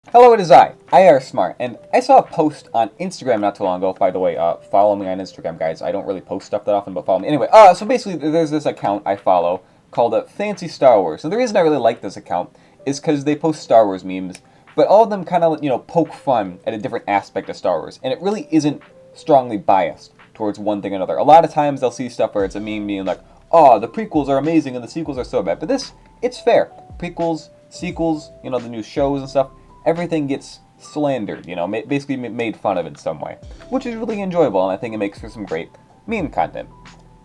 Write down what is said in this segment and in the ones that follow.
Hello, it is I, IR Smart, and I saw a post on Instagram not too long ago. By the way, follow me on Instagram, guys. I don't really post stuff that often, but follow me. Anyway, so basically, there's this account I follow called Fancy Star Wars. And the reason I really like this account is because they post Star Wars memes, but all of them kind of, poke fun at a different aspect of Star Wars. And it really isn't strongly biased towards one thing or another. A lot of times they'll see stuff where it's a meme being like, oh, the prequels are amazing and the sequels are so bad. But this, it's fair. Prequels, sequels, the new shows and stuff, everything gets slandered, basically made fun of in some way, which is really enjoyable, and I think it makes for some great meme content.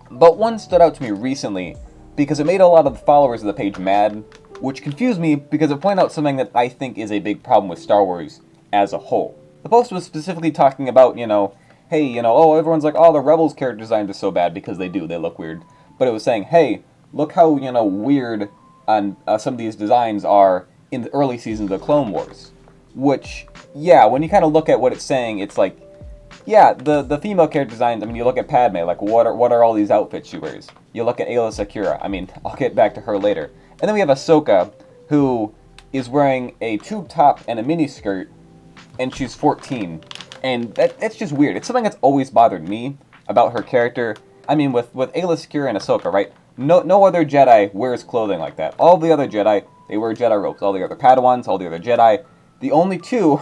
But one stood out to me recently because it made a lot of the followers of the page mad, which confused me because it pointed out something that I think is a big problem with Star Wars as a whole. The post was specifically talking about, hey, oh, everyone's like, oh, the Rebels character designs are so bad because they look weird. But it was saying, hey, look how, weird on some of these designs are in the early seasons of Clone Wars. Which, yeah, when you kind of look at what it's saying, it's like, yeah, the female character designs, I mean, you look at Padme, like, what are all these outfits she wears? You look at Aayla Secura, I mean, I'll get back to her later. And then we have Ahsoka, who is wearing a tube top and a mini skirt, and she's 14. And that's just weird. It's something that's always bothered me about her character. I mean, with Aayla Secura and Ahsoka, right? No other Jedi wears clothing like that. All the other Jedi, they wear Jedi robes. All the other Padawans, all the other Jedi. The only two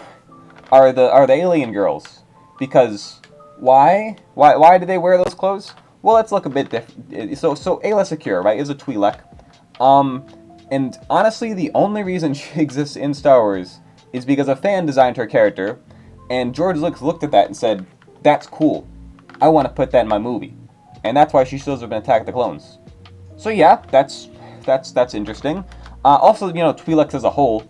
are the alien girls. Because why? Why do they wear those clothes? Well, let's look a bit different. So Aayla Secura, right, is a Twi'lek. And honestly, the only reason she exists in Star Wars is because a fan designed her character, and George Lucas looked at that and said, "That's cool. I want to put that in my movie." And that's why she shows up in Attack of the Clones. So yeah, that's interesting. Also, Twi'leks as a whole,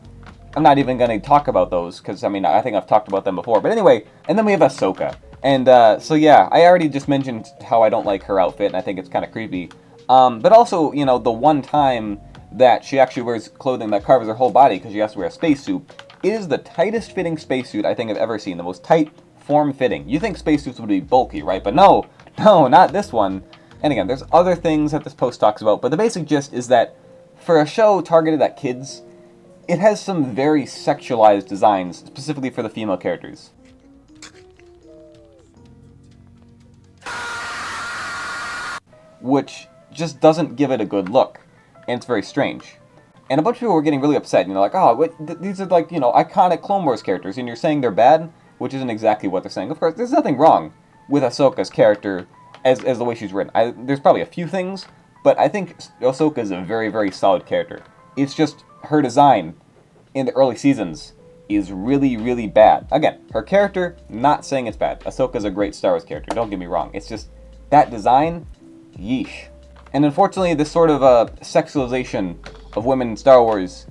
I'm not even going to talk about those, because, I mean, I think I've talked about them before. But anyway, and then we have Ahsoka. And, so yeah, I already just mentioned how I don't like her outfit, and I think it's kind of creepy. But also, the one time that she actually wears clothing that covers her whole body, because she has to wear a spacesuit, it is the tightest fitting spacesuit I think I've ever seen. The most tight, form-fitting. You think spacesuits would be bulky, right? But no, not this one. And again, there's other things that this post talks about, but the basic gist is that for a show targeted at kids, it has some very sexualized designs, specifically for the female characters. Which just doesn't give it a good look, and it's very strange. And a bunch of people were getting really upset, like, oh, these are like, iconic Clone Wars characters, and you're saying they're bad? Which isn't exactly what they're saying. Of course, there's nothing wrong with Ahsoka's character as the way she's written. There's probably a few things, but I think Ahsoka is a very, very solid character. It's just her design in the early seasons is really, really bad. Again, her character, not saying it's bad. Ahsoka's a great Star Wars character, don't get me wrong. It's just, that design, yeesh. And unfortunately, this sort of sexualization of women in Star Wars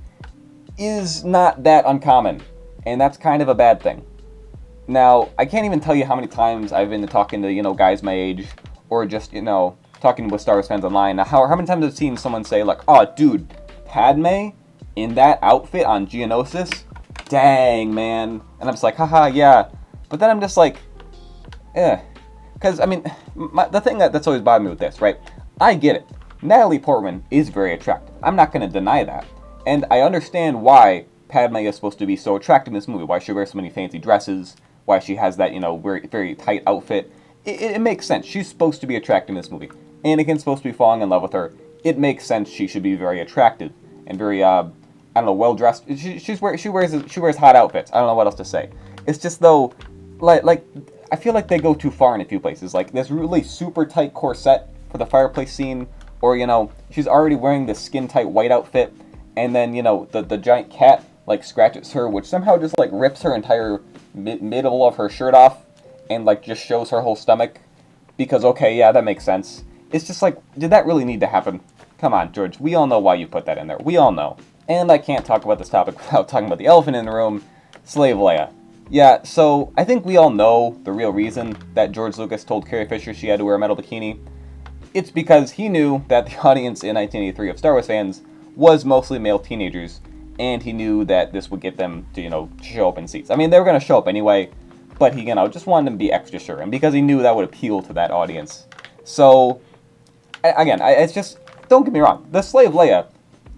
is not that uncommon, and that's kind of a bad thing. Now, I can't even tell you how many times I've been talking to, guys my age, or just, talking with Star Wars fans online. Now, how many times I've seen someone say, like, oh, dude, Padme in that outfit on Geonosis? Dang, man. And I'm just like, haha, yeah. But then I'm just like, Because, I mean, the thing that's always bothered me with this, right? I get it. Natalie Portman is very attractive. I'm not going to deny that. And I understand why Padme is supposed to be so attractive in this movie. Why she wears so many fancy dresses. Why she has that, very, very tight outfit. It makes sense. She's supposed to be attractive in this movie. Anakin's supposed to be falling in love with her. It makes sense she should be very attractive and very, well dressed. She wears hot outfits. I don't know what else to say. It's just though, like I feel like they go too far in a few places. Like this really super tight corset for the fireplace scene, or she's already wearing this skin tight white outfit, and then the giant cat like scratches her, which somehow just like rips her entire middle of her shirt off, and like just shows her whole stomach. Because okay, yeah, that makes sense. It's just like, did that really need to happen? Come on, George. We all know why you put that in there. We all know. And I can't talk about this topic without talking about the elephant in the room, Slave Leia. Yeah, so I think we all know the real reason that George Lucas told Carrie Fisher she had to wear a metal bikini. It's because he knew that the audience in 1983 of Star Wars fans was mostly male teenagers, and he knew that this would get them to, show up in seats. I mean, they were going to show up anyway, but he, just wanted them to be extra sure, and because he knew that would appeal to that audience. So, again, it's just, don't get me wrong, the Slave Leia,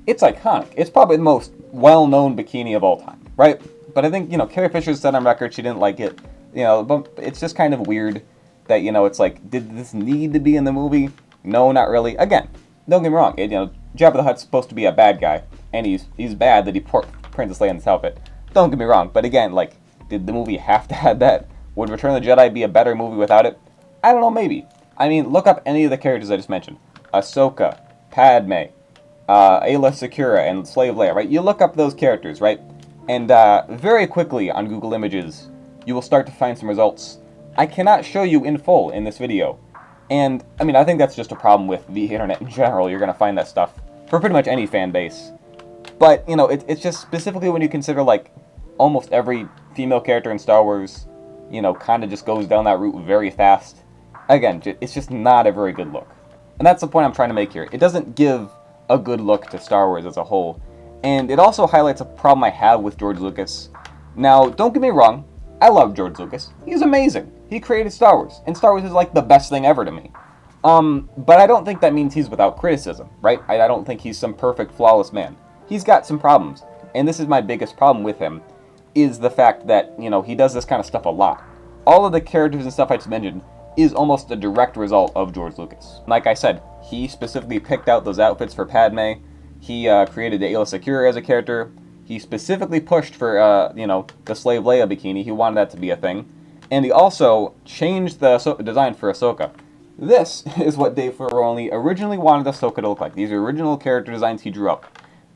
it's iconic. It's probably the most well-known bikini of all time, right? But I think, Carrie Fisher said on record she didn't like it. But it's just kind of weird that, it's like, did this need to be in the movie? No, not really. Again, don't get me wrong. Jabba the Hutt's supposed to be a bad guy, and he's bad that he put Princess Leia in this outfit. Don't get me wrong. But again, like, did the movie have to have that? Would Return of the Jedi be a better movie without it? I don't know, maybe. I mean, look up any of the characters I just mentioned. Ahsoka, Padme, Ayla Secura, and Slave Leia, right? You look up those characters, right? And very quickly on Google Images, you will start to find some results I cannot show you in full in this video. And, I mean, I think that's just a problem with the internet in general. You're going to find that stuff for pretty much any fan base. But, it's just specifically when you consider, like, almost every female character in Star Wars, kind of just goes down that route very fast. Again, it's just not a very good look. And that's the point I'm trying to make here. It doesn't give a good look to Star Wars as a whole. And it also highlights a problem I have with George Lucas. Now, don't get me wrong, I love George Lucas. He's amazing. He created Star Wars, and Star Wars is like the best thing ever to me. But I don't think that means he's without criticism, right? I don't think he's some perfect, flawless man. He's got some problems, and this is my biggest problem with him, is the fact that, he does this kind of stuff a lot. All of the characters and stuff I just mentioned is almost a direct result of George Lucas. Like I said, he specifically picked out those outfits for Padme. He created the Ayla Secura as a character. He specifically pushed for, the Slave Leia bikini. He wanted that to be a thing. And he also changed the design for Ahsoka. This is what Dave Filoni originally wanted Ahsoka to look like. These are original character designs he drew up.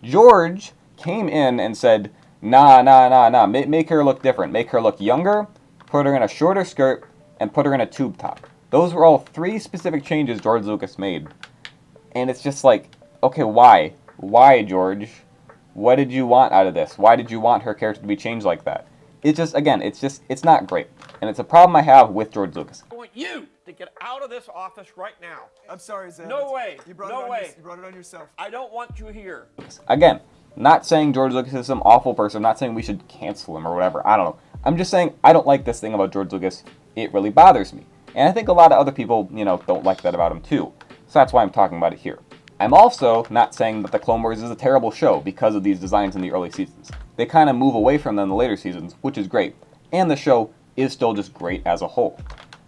George came in and said, nah, make her look different. Make her look younger, put her in a shorter skirt, and put her in a tube top. Those were all 3 specific changes George Lucas made. And it's just like, okay, why? Why, George? What did you want out of this? Why did you want her character to be changed like that? It's just, again, it's not great. And it's a problem I have with George Lucas. I want you to get out of this office right now. I'm sorry, Zeb. No way. You brought it on yourself. I don't want you here. Again, not saying George Lucas is some awful person. I'm not saying we should cancel him or whatever. I don't know. I'm just saying I don't like this thing about George Lucas. It really bothers me. And I think a lot of other people, don't like that about him too. So that's why I'm talking about it here. I'm also not saying that The Clone Wars is a terrible show because of these designs in the early seasons. They kind of move away from them in the later seasons, which is great. And the show is still just great as a whole.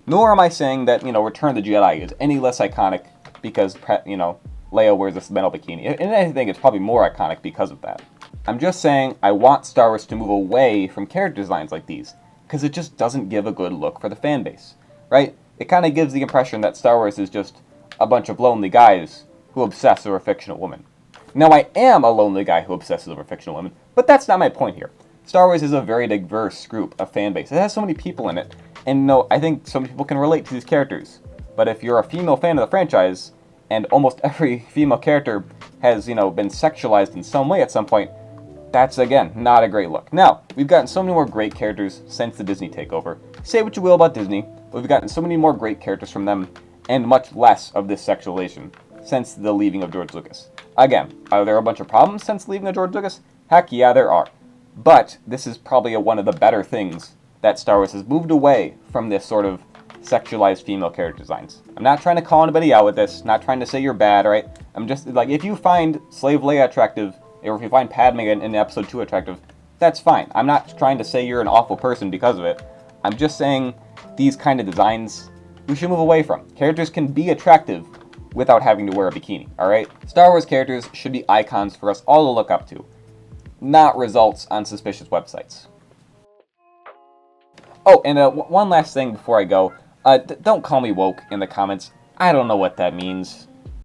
Nor am I saying that, Return of the Jedi is any less iconic because, Leia wears this metal bikini. And I think it's probably more iconic because of that. I'm just saying I want Star Wars to move away from character designs like these, because it just doesn't give a good look for the fan base, right? It kind of gives the impression that Star Wars is just a bunch of lonely guys who obsess over a fictional woman. Now, I am a lonely guy who obsesses over fictional women, but that's not my point here. Star Wars is a very diverse group of fan base. It has so many people in it, and I think some people can relate to these characters. But if you're a female fan of the franchise, and almost every female character has, been sexualized in some way at some point, that's, again, not a great look. Now, we've gotten so many more great characters since the Disney takeover. Say what you will about Disney, but we've gotten so many more great characters from them, and much less of this sexualization since the leaving of George Lucas. Again, are there a bunch of problems since leaving of George Lucas? Heck yeah, there are. But this is probably one of the better things that Star Wars has moved away from this sort of sexualized female character designs. I'm not trying to call anybody out with this, not trying to say you're bad, right? I'm just, like, if you find Slave Leia attractive, or if you find Padme in Episode 2 attractive, that's fine. I'm not trying to say you're an awful person because of it. I'm just saying these kind of designs we should move away from. Characters can be attractive without having to wear a bikini, alright? Star Wars characters should be icons for us all to look up to, not results on suspicious websites. Oh, and one last thing before I go. Don't call me woke in the comments. I don't know what that means.